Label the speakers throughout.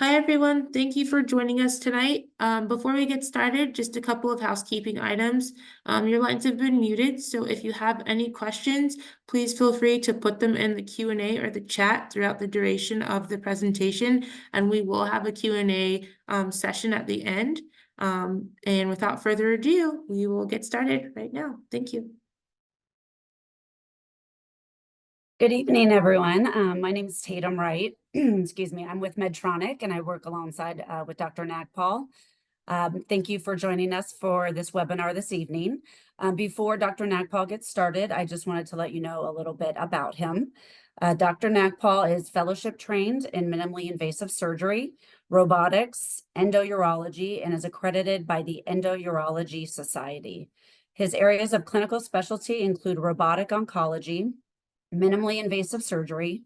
Speaker 1: Hi, everyone. Thank you for joining us tonight. Before we get started, just a couple of housekeeping items. Your lines have been muted, so if you have any questions, please feel free to put them in the Q&A or the chat throughout the duration of the presentation, and we will have a Q&A session at the end. And without further ado, we will get started right now. Thank you.
Speaker 2: Good evening, everyone. My name is Tatum Wright. Excuse me. I'm with Medtronic, and I work alongside with Dr. Nagpal. Thank you for joining us for this webinar this evening. Before Dr. Nagpal gets started, I just wanted to let you know a little bit about him. Dr. Nagpal is fellowship trained in minimally invasive surgery, robotics, endourology, and is accredited by the Endourology Society. His areas of clinical specialty include robotic oncology, minimally invasive surgery,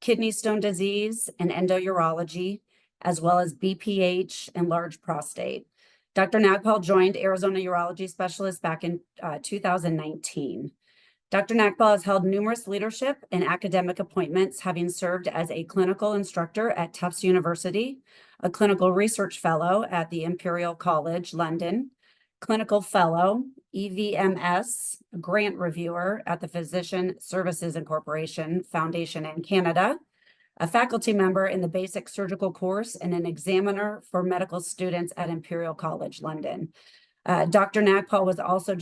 Speaker 2: kidney stone disease, and endourology, as well as BPH and large prostate. Dr. Nagpal joined Arizona Urology Specialist back in 2019. Dr. Nagpal has held numerous leadership and academic appointments, having served as a clinical instructor at Tufts University, a clinical research fellow at the Imperial College, London, clinical fellow, EVMS, grant reviewer at the Physician Services Incorporation Foundation in Canada, a faculty member in the basic surgical course, and an examiner for medical students at Imperial College, London. Dr. Nagpal was also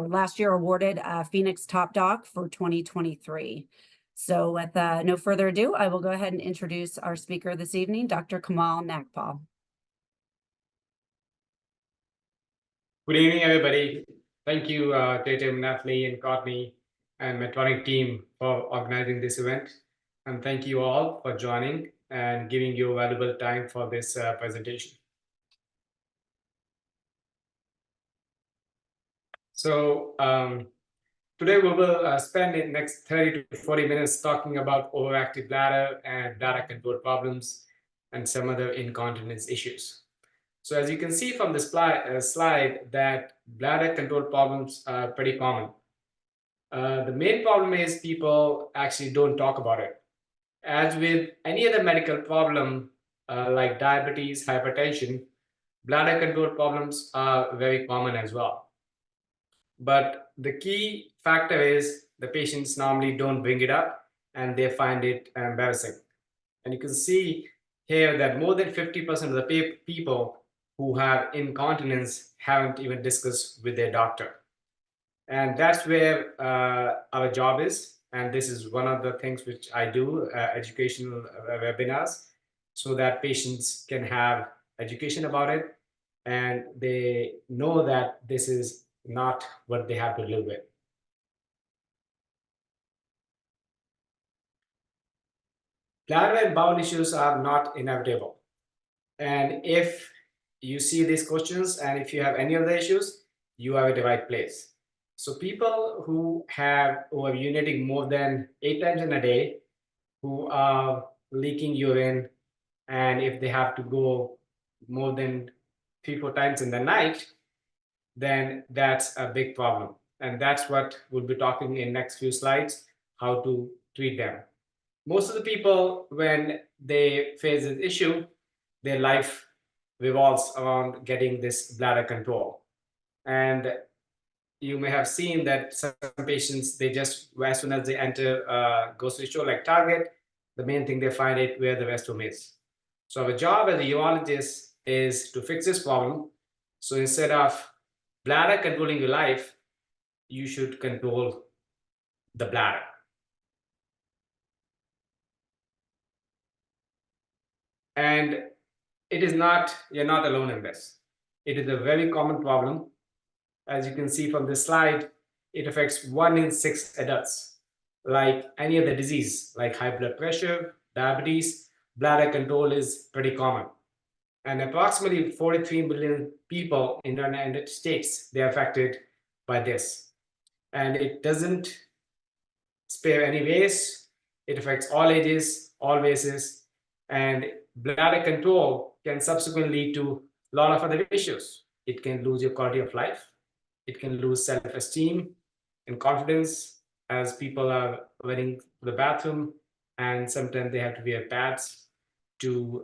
Speaker 2: last year awarded Phoenix Top Doc for 2023. So with no further ado, I will go ahead and introduce our speaker this evening, Dr. Kamal Nagpal.
Speaker 3: Good evening, everybody. Thank you, Tatum, Natalie, and Courtney, and Medtronic team for organizing this event. And thank you all for joining and giving your valuable time for this presentation. So today we will spend the next 30 to 40 minutes talking about overactive bladder and bladder control problems and some other incontinence issues. So as you can see from the slide that bladder control problems are pretty common. The main problem is people actually don't talk about it. As with any other medical problem like diabetes, hypertension, bladder control problems are very common as well. But the key factor is the patients normally don't bring it up and they find it embarrassing. And you can see here that more than 50% of the people who have incontinence haven't even discussed with their doctor. And that's where our job is. And this is one of the things which I do, educational webinars, so that patients can have education about it and they know that this is not what they have to live with. Bladder and bowel issues are not inevitable. And if you see these questions and if you have any of the issues, you are at the right place. So people who are urinating more than 8 times in a day, who are leaking urine, and if they have to go more than 3-4 times in the night, then that's a big problem. And that's what we'll be talking in next few slides, how to treat them. Most of the people, when they face this issue, their life revolves around getting this bladder control. And you may have seen that some patients, they just, as soon as they enter a grocery store like Target, the main thing they find it where the restroom is. So our job as a urologist is to fix this problem. So instead of bladder controlling your life, you should control the bladder. And it is not, you're not alone in this. It is a very common problem. As you can see from this slide, it affects 1 in 6 adults. Like any other disease, like high blood pressure, diabetes, bladder control is pretty common. And approximately 43 million people in the United States, they're affected by this. And it doesn't spare any race. It affects all ages, all races, and bladder control can subsequently lead to a lot of other issues. It can lose your quality of life. It can lose self-esteem and confidence as people are running to the bathroom, and sometimes they have to wear pads to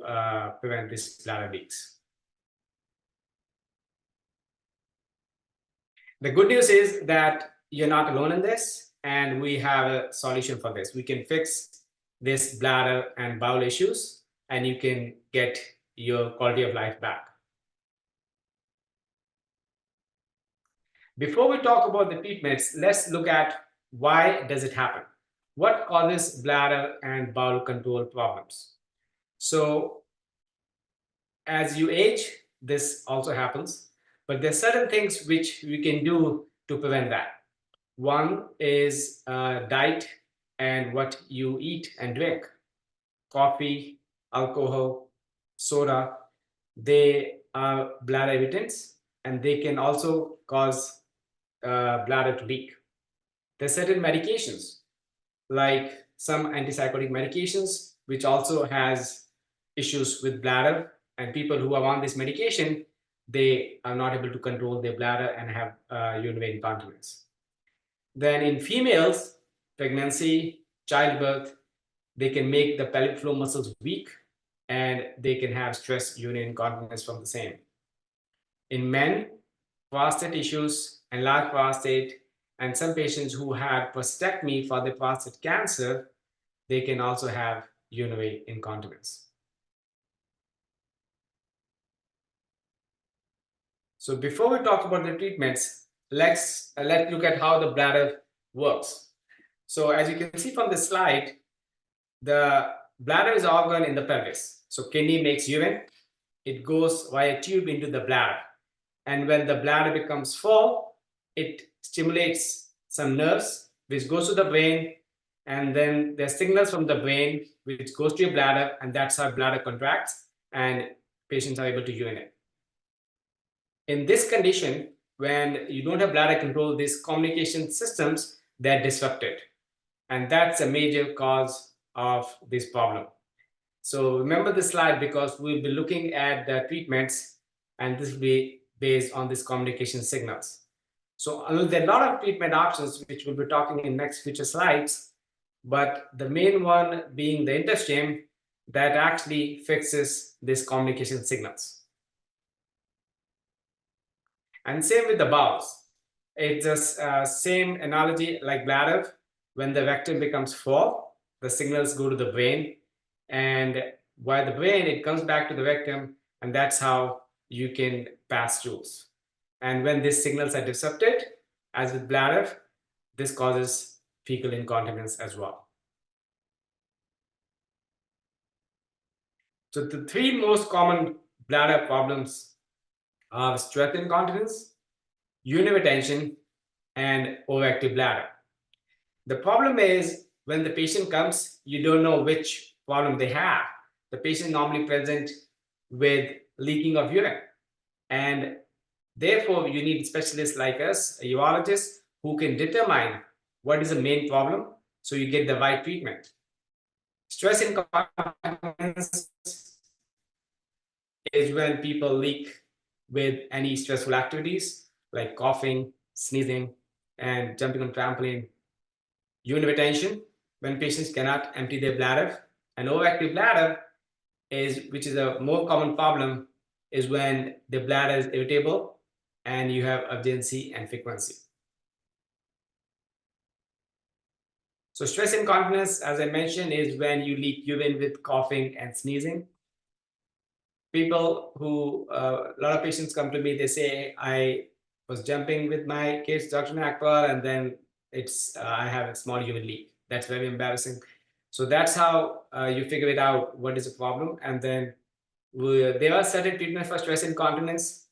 Speaker 3: prevent this bladder leaks. The good news is that you're not alone in this, and we have a solution for this. We can fix this bladder and bowel issues, and you can get your quality of life back. Before we talk about the treatments, let's look at why does it happen? What causes bladder and bowel control problems? So as you age, this also happens, but there are certain things which we can do to prevent that. One is diet and what you eat and drink. Coffee, alcohol, soda, they are bladder irritants, and they can also cause bladder to leak. There's certain medications, like some antipsychotic medications, which also has issues with bladder, and people who are on this medication, they are not able to control their bladder and have urinary incontinence. Then in females, pregnancy, childbirth, they can make the pelvic floor muscles weak, and they can have stress urinary incontinence from the same. In men, prostate issues, enlarged prostate, and some patients who had prostatectomy for the prostate cancer, they can also have urinary incontinence. So before we talk about the treatments, let's look at how the bladder works. So as you can see from the slide, the bladder is organ in the pelvis. So kidney makes urine, it goes via tube into the bladder. And when the bladder becomes full, it stimulates some nerves, which goes to the brain, and then there's signals from the brain, which goes to your bladder, and that's how bladder contracts, and patients are able to urinate. In this condition, when you don't have bladder control, these communication systems, they're disrupted. And that's a major cause of this problem. So remember this slide, because we'll be looking at the treatments, and this will be based on these communication signals. So there are a lot of treatment options, which we'll be talking in next future slides, but the main one being the InterStim that actually fixes these communication signals. And same with the bowels. It's just same analogy like bladder. When the rectum becomes full, the signals go to the brain, and by the brain, it comes back to the rectum, and that's how you can pass stools. And when these signals are disrupted, as with bladder, this causes fecal incontinence as well. So the three most common bladder problems are stress incontinence, urinary retention, and overactive bladder. The problem is when the patient comes, you don't know which problem they have. The patient normally present with leaking of urine, and therefore you need specialists like us, a urologist, who can determine what is the main problem, so you get the right treatment. Stress incontinence is when people leak with any stressful activities like coughing, sneezing, and jumping on trampoline. Urinary retention, when patients cannot empty their bladder. And overactive bladder which is a more common problem, is when the bladder is irritable and you have urgency and frequency. So stress incontinence, as I mentioned, is when you leak urine with coughing and sneezing. People who, a lot of patients come to me, they say, I was jumping with my kids, Dr. Nagpal, and then I have a small urine leak. That's very embarrassing. So that's how you figure it out, what is the problem. And then there are certain treatments for stress incontinence.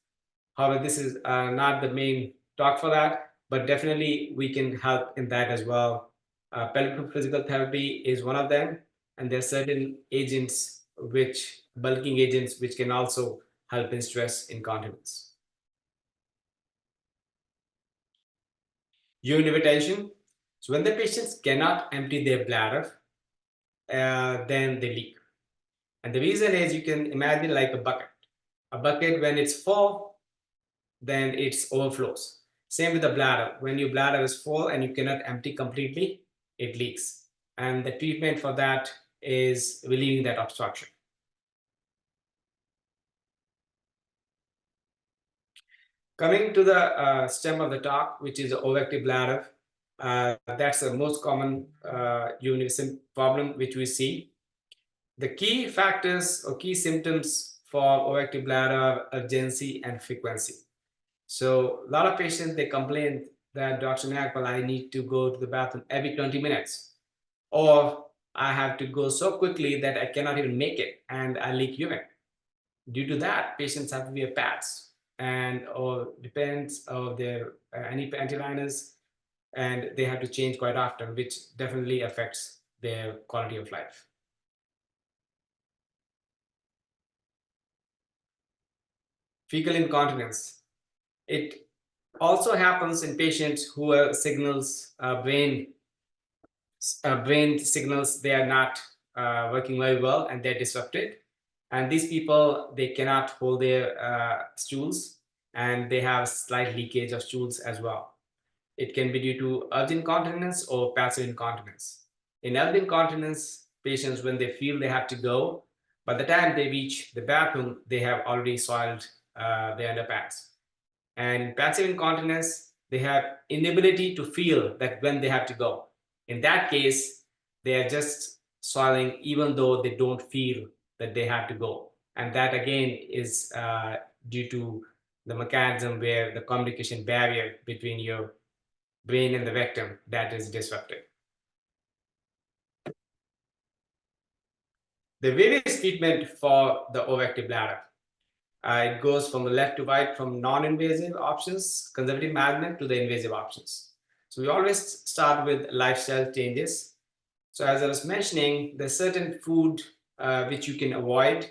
Speaker 3: However, this is not the main talk for that, but definitely we can help in that as well. Pelvic physical therapy is one of them, and there are certain agents, bulking agents, which can also help in stress incontinence. Urinary retention. So when the patients cannot empty their bladder, then they leak. And the reason is, you can imagine like a bucket. A bucket, when it's full, then it overflows. Same with the bladder. When your bladder is full and you cannot empty completely, it leaks. And the treatment for that is relieving that obstruction. Coming to the stem of the talk, which is the overactive bladder, that's the most common universal problem which we see. The key factors or key symptoms for overactive bladder are urgency and frequency. So a lot of patients, they complain that Dr. Nagpal, I need to go to the bathroom every 20 minutes, or I have to go so quickly that I cannot even make it and I leak urine. Due to that, patients have to wear pads and or depends of their any panty liners, and they have to change quite often, which definitely affects their quality of life. Fecal incontinence. It also happens in patients who have signals, brain signals, they are not working very well and they're disrupted. And these people, they cannot hold their stools, and they have slight leakage of stools as well. It can be due to urgent incontinence or passive incontinence. In urgent incontinence, patients, when they feel they have to go, by the time they reach the bathroom, they have already soiled their underpants. And in passive incontinence, they have inability to feel that when they have to go. In that case, they are just soiling even though they don't feel that they have to go. And that again is due to the mechanism where the communication barrier between your brain and the rectum that is disrupted. The various treatment for the overactive bladder. It goes from the left to right, from non-invasive options, conservative management, to the invasive options. So we always start with lifestyle changes. So as I was mentioning, there's certain food which you can avoid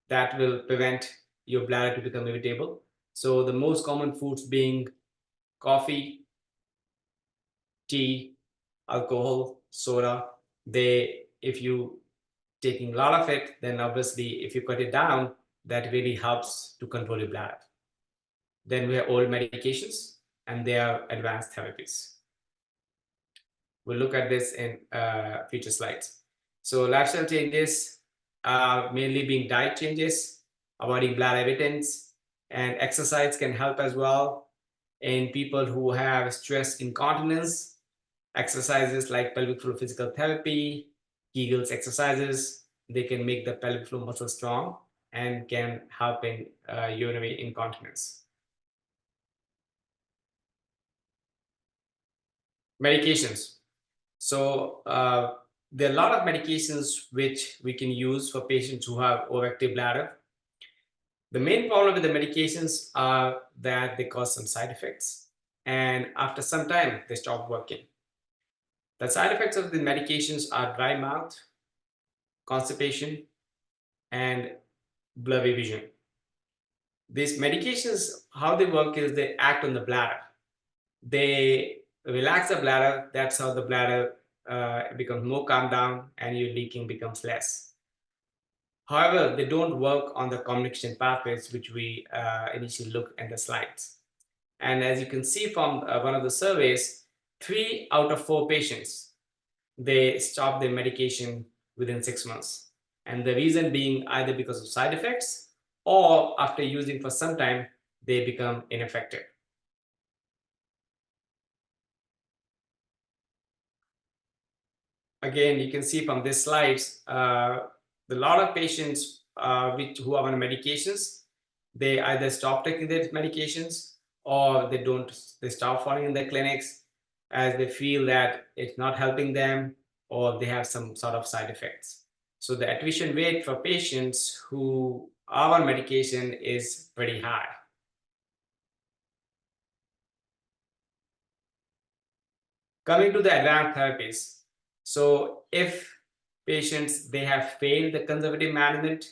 Speaker 3: that will prevent your bladder to become irritable. So the most common foods being coffee, tea, alcohol, soda. If you taking a lot of it, then obviously if you cut it down, that really helps to control your bladder. Then we have old medications, and they are advanced therapies. We'll look at this in future slides. So lifestyle changes are mainly being diet changes, avoiding bladder irritants, and exercise can help as well. In people who have stress incontinence, exercises like pelvic floor physical therapy, Kegels exercises, they can make the pelvic floor muscle strong and can help in urinary incontinence. Medications. So there are a lot of medications which we can use for patients who have overactive bladder. The main problem with the medications are that they cause some side effects, and after some time they stop working. The side effects of the medications are dry mouth, constipation, and blurry vision. These medications, how they work is they act on the bladder. They relax the bladder. That's how the bladder becomes more calm down and your leaking becomes less. However, they don't work on the communication pathways, which we initially looked at the slides. And as you can see from one of the surveys, 3 out of 4 patients, they stop their medication within 6 months. And the reason being either because of side effects, or after using for some time, they become ineffective. Again, you can see from these slides, a lot of patients who are on medications, they either stop taking their medications, or they stop following in their clinics as they feel that it's not helping them, or they have some sort of side effects. So the attrition rate for patients who are on medication is pretty high. Coming to the advanced therapies. So if patients, they have failed the conservative management,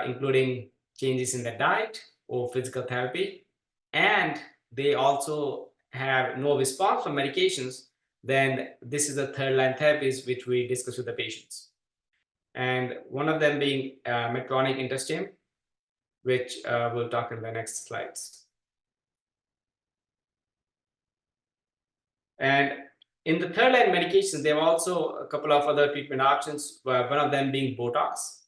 Speaker 3: including changes in the diet or physical therapy, and they also have no response from medications, then this is the third line therapies which we discuss with the patients. And one of them being Medtronic InterStim, which we'll talk in the next slides. And in the third line medications, there are also a couple of other treatment options, one of them being Botox.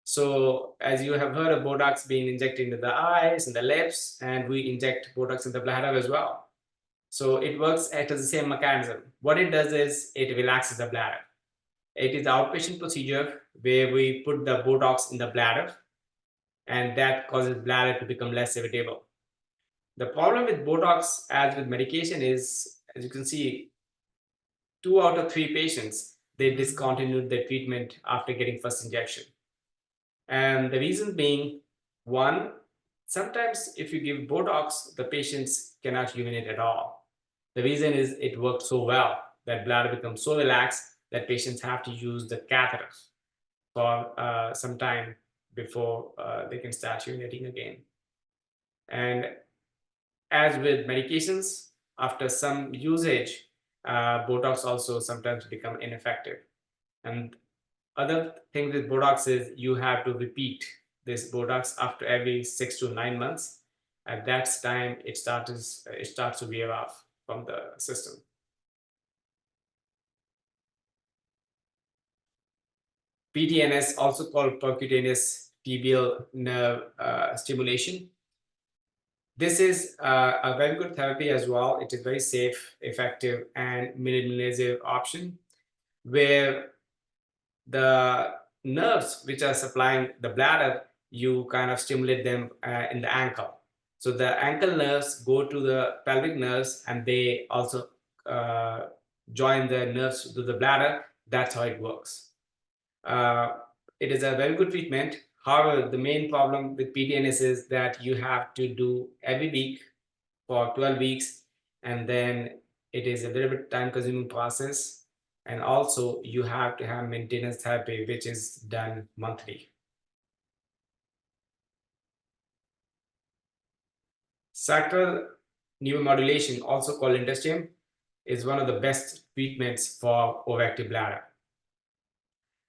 Speaker 3: So as you have heard of Botox being injected into the eyes and the lips, and we inject Botox in the bladder as well. So it works as the same mechanism. What it does is it relaxes the bladder. It is an outpatient procedure where we put the Botox in the bladder, and that causes bladder to become less irritable. The problem with Botox, as with medication, is, as you can see, 2 out of 3 patients, they discontinued their treatment after getting first injection. And the reason being, one, sometimes if you give Botox, the patients cannot urinate at all. The reason is it works so well that bladder becomes so relaxed that patients have to use the catheter for some time before they can start urinating again. And as with medications, after some usage, Botox also sometimes become ineffective. And other thing with Botox is you have to repeat this Botox after every 6 to 9 months. At that time, it starts to wear off from the system. PTNS, also called percutaneous tibial nerve stimulation. This is a very good therapy as well. It is very safe, effective, and minimally invasive option where the nerves which are supplying the bladder, you kind of stimulate them in the ankle. So the ankle nerves go to the pelvic nerves, and they also join the nerves to the bladder. That's how it works. It is a very good treatment. However, the main problem with PTNS is that you have to do every week for 12 weeks, and then it is a little bit time-consuming process. And also, you have to have maintenance therapy, which is done monthly. Sacral neuromodulation, also called Interstium, is one of the best treatments for overactive bladder.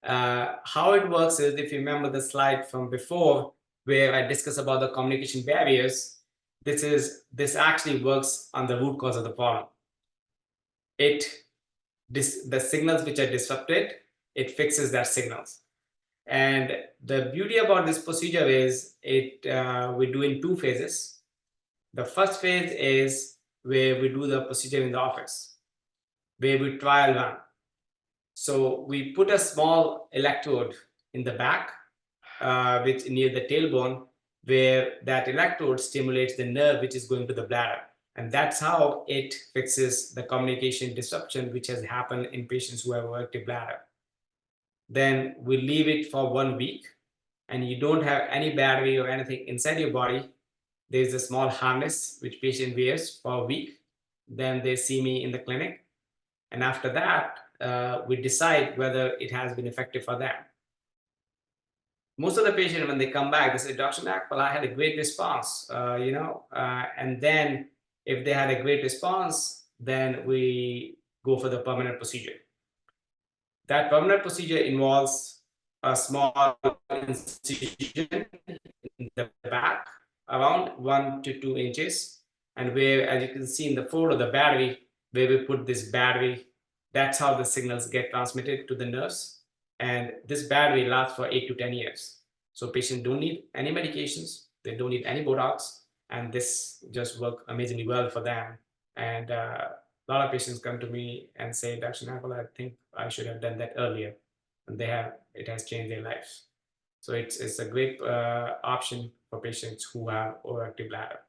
Speaker 3: How it works is, if you remember the slide from before where I discussed about the communication barriers, this actually works on the root cause of the problem. The signals which are disrupted, it fixes that signals. And the beauty about this procedure is we do in 2 phases. The first phase is where we do the procedure in the office, where we trial run. So we put a small electrode in the back, which near the tailbone, where that electrode stimulates the nerve which is going to the bladder. And that's how it fixes the communication disruption which has happened in patients who have overactive bladder. Then we leave it for 1 week, and you don't have any battery or anything inside your body. There's a small harness which patient wears for a week. Then they see me in the clinic. And after that, we decide whether it has been effective for them. Most of the patients, when they come back, they say, Dr. Nagpal, I had a great response, and then if they had a great response, then we go for the permanent procedure. That permanent procedure involves a small incision in the back, around 1 to 2 inches, and where, as you can see in the photo, the battery, where we put this battery, that's how the signals get transmitted to the nerves. And this battery lasts for 8 to 10 years. So patients don't need any medications, they don't need any Botox, and this just works amazingly well for them. And a lot of patients come to me and say, Dr. Nagpal, I think I should have done that earlier. And it has changed their lives. So it's a great option for patients who have overactive bladder.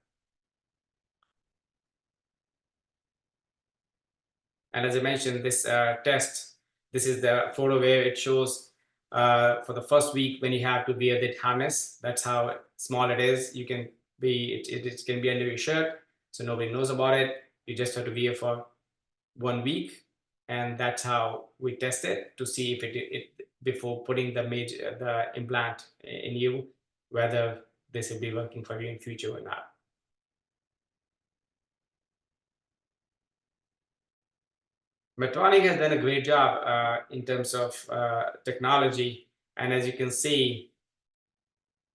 Speaker 3: And as I mentioned, this test, this is the photo where it shows for the first week when you have to wear that harness. That's how small it is. You can it can be under your shirt, so nobody knows about it. You just have to wear for 1 week, and that's how we test it to see if it before putting the implant in you, whether this will be working for you in future or not. Medtronic has done a great job in terms of technology, and as you can see,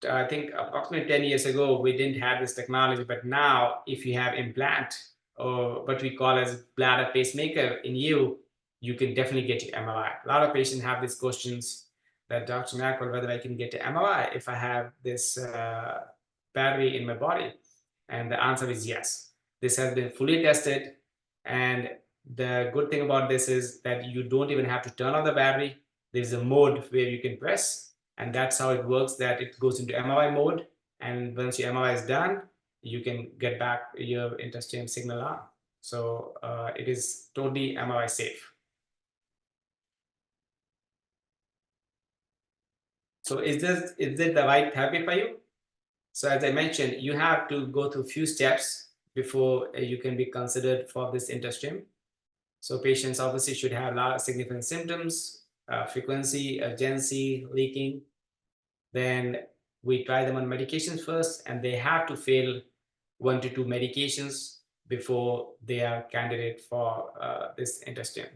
Speaker 3: I think approximately 10 years ago we didn't have this technology, but now if you have implant or what we call as bladder pacemaker in you, you can definitely get your MRI. A lot of patients have these questions that Dr. Nagpal, whether I can get an MRI if I have this battery in my body. And the answer is yes. This has been fully tested. And the good thing about this is that you don't even have to turn on the battery. There's a mode where you can press, and that's how it works, that it goes into MRI mode. And once your MRI is done, you can get back your intestine signal on. So it is totally MRI safe. So is it the right therapy for you? So as I mentioned, you have to go through a few steps before you can be considered for this InterStim. So patients obviously should have a lot of significant symptoms, frequency, urgency, leaking. Then we try them on medications first, and they have to fail 1 to 2 medications before they are candidate for this InterStim.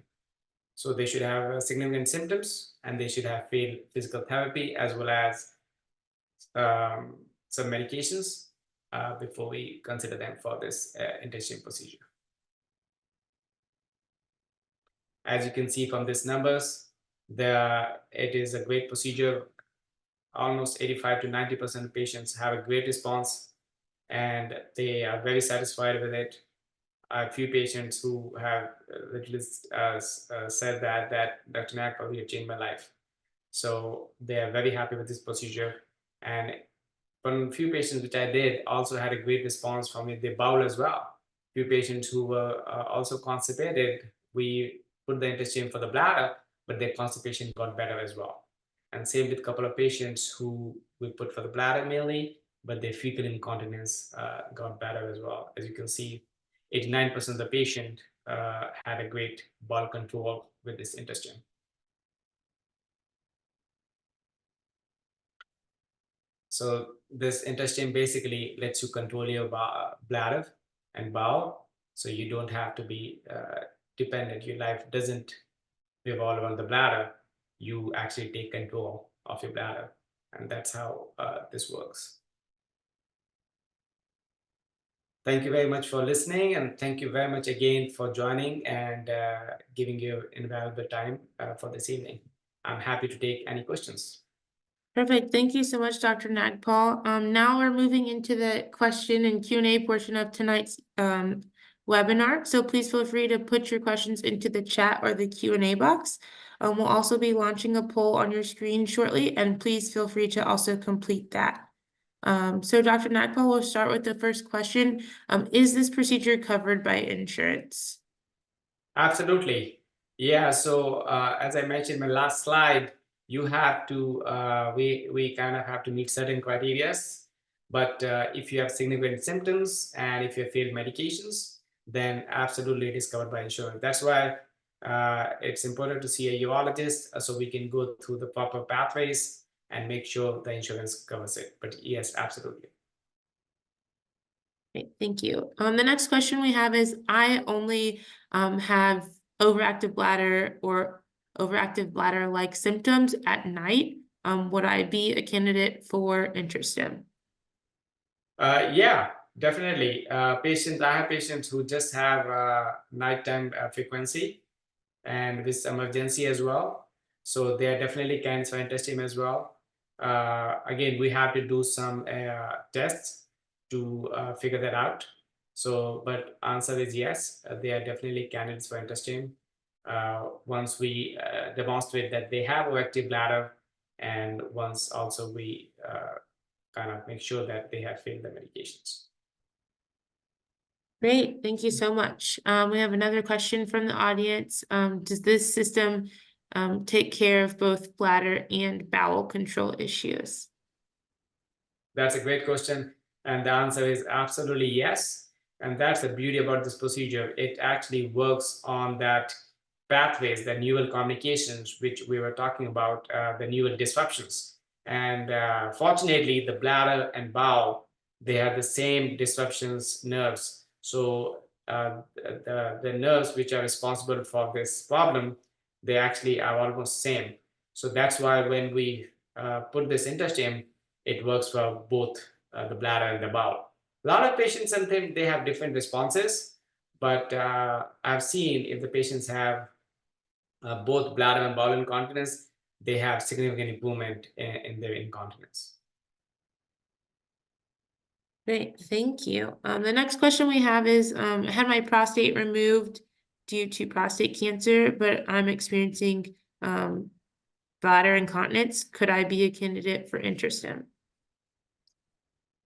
Speaker 3: So they should have significant symptoms, and they should have failed physical therapy as well as some medications before we consider them for this InterStim procedure. As you can see from these numbers, it is a great procedure. Almost 85 to 90% of patients have a great response, and they are very satisfied with it. A few patients who have literally said that Dr. Nagpal, you changed my life. So they are very happy with this procedure. And from a few patients which I did also had a great response from the bowel as well. Few patients who were also constipated, we put the InterStim for the bladder, but their constipation got better as well. And same with a couple of patients who we put for the bladder mainly, but their fecal incontinence got better as well. As you can see, 89% of the patient had a great bowel control with this InterStim. So this InterStim basically lets you control your bladder and bowel, so you don't have to be dependent. Your life doesn't revolve around the bladder. You actually take control of your bladder, and that's how this works. Thank you very much for listening, and thank you very much again for joining and giving your invaluable time for this evening. I'm happy to take any questions.
Speaker 1: Perfect. Thank you so much, Dr. Nagpal. Now we're moving into the question and Q&A portion of tonight's webinar. So please feel free to put your questions into the chat or the Q&A box. We'll also be launching a poll on your screen shortly, and please feel free to also complete that. So Dr. Nagpal, we'll start with the first question. Is this procedure covered by insurance?
Speaker 3: Absolutely. Yeah, so as I mentioned in my last slide, you have to, we kind of have to meet certain criteria. But if you have significant symptoms and if you have failed medications, then absolutely it is covered by insurance. That's why it's important to see a urologist so we can go through the proper pathways and make sure the insurance covers it. But yes, absolutely.
Speaker 1: Great, thank you. The next question we have is, I only have overactive bladder or overactive bladder-like symptoms at night. Would I be a candidate for InterStim?
Speaker 3: Yeah, definitely. I have patients who just have nighttime frequency and with emergency as well. So they are definitely candidates for InterStim as well. Again, we have to do some tests to figure that out. So, but answer is yes, they are definitely candidates for InterStim. Once we demonstrate that they have overactive bladder, and once also we kind of make sure that they have failed the medications.
Speaker 1: Great, thank you so much. We have another question from the audience. Does this system take care of both bladder and bowel control issues?
Speaker 3: That's a great question. And the answer is absolutely yes. And that's the beauty about this procedure. It actually works on that pathways, the neural communications, which we were talking about, the neural disruptions. And fortunately, the bladder and bowel, they have the same disruptions nerves. So the nerves which are responsible for this problem, they actually are almost same. So that's why when we put this InterStim, it works for both the bladder and the bowel. A lot of patients, sometimes they have different responses, but I've seen if the patients have both bladder and bowel incontinence, they have significant improvement in their incontinence.
Speaker 1: Great, thank you. The next question we have is, I had my prostate removed due to prostate cancer, but I'm experiencing bladder incontinence. Could I be a candidate for InterStim?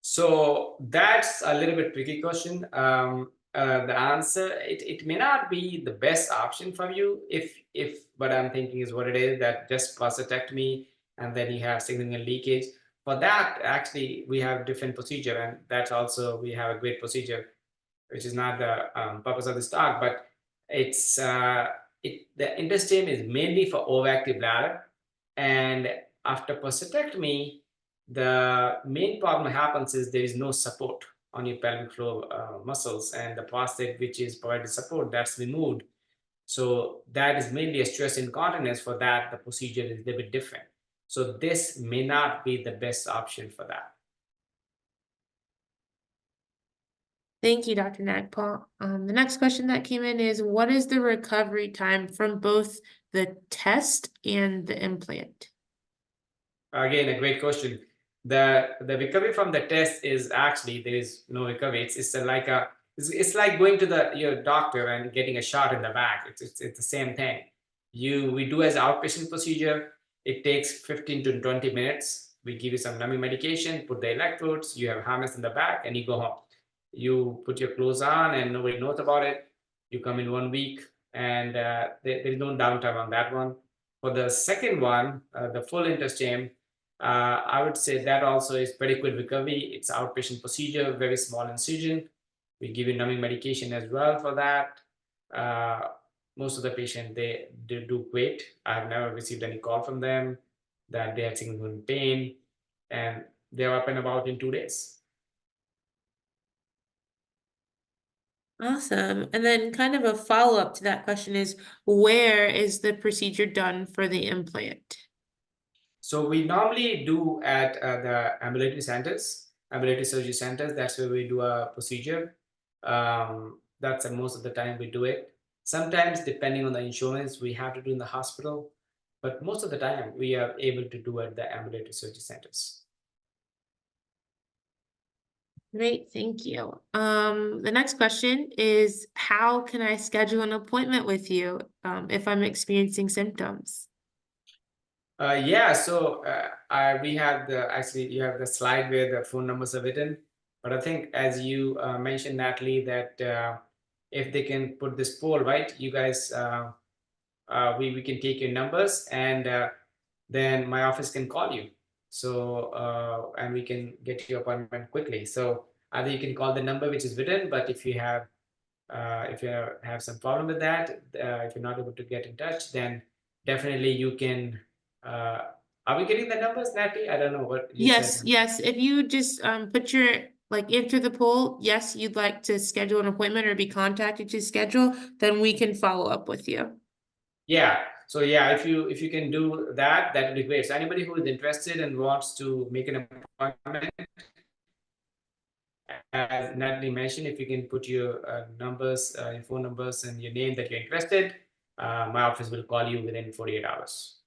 Speaker 3: So that's a little bit tricky question. The answer, it may not be the best option for you if what I'm thinking is what it is, that just prostatectomy and then you have significant leakage. For that, actually, we have different procedure, and that's also, we have a great procedure, which is not the purpose of this talk, but it's the InterStim is mainly for overactive bladder, and after prostatectomy, the main problem happens is there is no support on your pelvic floor muscles, and the prostate, which is providing support, that's removed. So that is mainly a stress incontinence. For that, the procedure is a little bit different. So this may not be the best option for that.
Speaker 1: Thank you, Dr. Nagpal. The next question that came in is, what is the recovery time from both the test and the implant?
Speaker 3: Again, a great question. The recovery from the test is actually, there is no recovery. It's like going to your doctor and getting a shot in the back. It's the same thing. We do as outpatient procedure. It takes 15 to 20 minutes. We give you some numbing medication, put the electrodes, you have harness in the back, and you go home. You put your clothes on and nobody knows about it. You come in 1 week, and there's no downtime on that one. For the second one, the full InterStim, I would say that also is pretty quick recovery. It's outpatient procedure, very small incision. We give you numbing medication as well for that. Most of the patients, they do great. I've never received any call from them that they had significant pain, and they're up and about in 2 days.
Speaker 1: Awesome. And then kind of a follow-up to that question is, where is the procedure done for the implant?
Speaker 3: So we normally do at the ambulatory centers, ambulatory surgery centers. That's where we do a procedure. That's most of the time we do it. Sometimes, depending on the insurance, we have to do in the hospital, but most of the time we are able to do at the ambulatory surgery centers.
Speaker 1: Great, thank you. The next question is, how can I schedule an appointment with you if I'm experiencing symptoms?
Speaker 3: Yeah, so we have actually, you have the slide where the phone numbers are written, but I think as you mentioned, Natalie, that if they can put this poll, right, you guys, we can take your numbers, and then my office can call you. So, and we can get your appointment quickly. So either you can call the number which is written, but if you have some problem with that, if you're not able to get in touch, then definitely you can. Are we getting the numbers, Natalie? I don't know what you
Speaker 1: Yes,
Speaker 3: said.
Speaker 1: yes. If you just put your, enter the poll, yes, you'd like to schedule an appointment or be contacted to schedule, then we can follow up with you.
Speaker 3: Yeah. So yeah, if you can do that, that would be great. So anybody who is interested and wants to make an appointment, as Natalie mentioned, if you can put your numbers, your phone numbers, and your name that you're interested, my office will call you within 48 hours.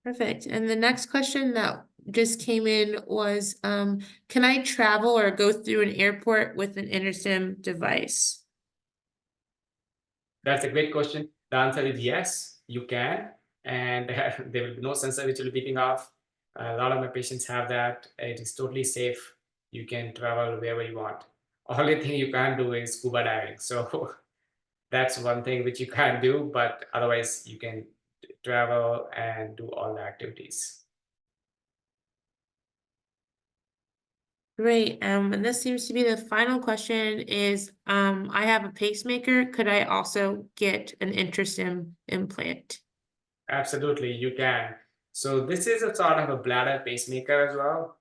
Speaker 1: Perfect. And the next question that just came in was, can I travel or go through an airport with an InterStim device?
Speaker 3: That's a great question. The answer is yes, you can, and there will be no sensor which will be beeping off. A lot of my patients have that. It is totally safe. You can travel wherever you want. Only thing you can't do is scuba diving. So that's one thing which you can't do, but otherwise you can travel and do all the activities.
Speaker 1: Great. And this seems to be the final question is, I have a pacemaker. Could I also get an InterStim implant?
Speaker 3: Absolutely, you can. So this is a sort of a bladder pacemaker as well.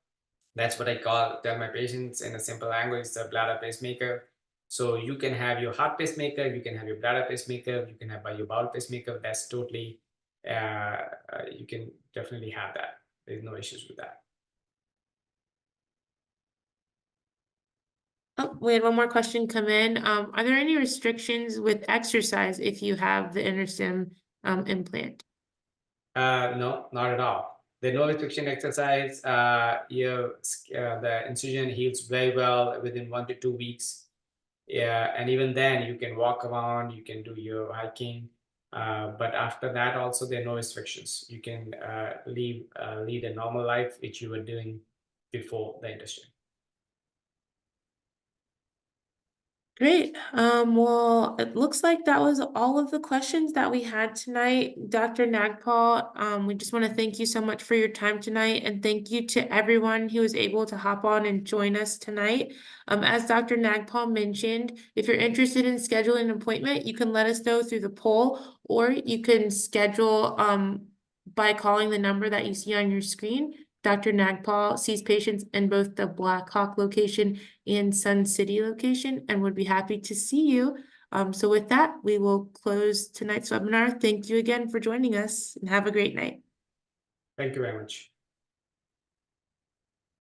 Speaker 3: That's what I tell my patients in a simple language, the bladder pacemaker. So you can have your heart pacemaker, you can have your bladder pacemaker, you can have your bowel pacemaker. That's totally, you can definitely have that. There's no issues with that.
Speaker 1: Oh, we had one more question come in. Are there any restrictions with exercise if you have the InterStim implant?
Speaker 3: No, not at all. The no restriction exercise, the incision heals very well within 1 to 2 weeks. Yeah, and even then you can walk around, you can do your hiking, but after that also there are no restrictions. You can lead a normal life which you were doing before the intestine.
Speaker 1: Great. Well, it looks like that was all of the questions that we had tonight. Dr. Nagpal, we just want to thank you so much for your time tonight, and thank you to everyone who was able to hop on and join us tonight. As Dr. Nagpal mentioned, if you're interested in scheduling an appointment, you can let us know through the poll, or you can schedule by calling the number that you see on your screen. Dr. Nagpal sees patients in both the Black Hawk location and Sun City location, and would be happy to see you. So with that, we will close tonight's webinar. Thank you again for joining us, and have a great night.
Speaker 3: Thank you very much.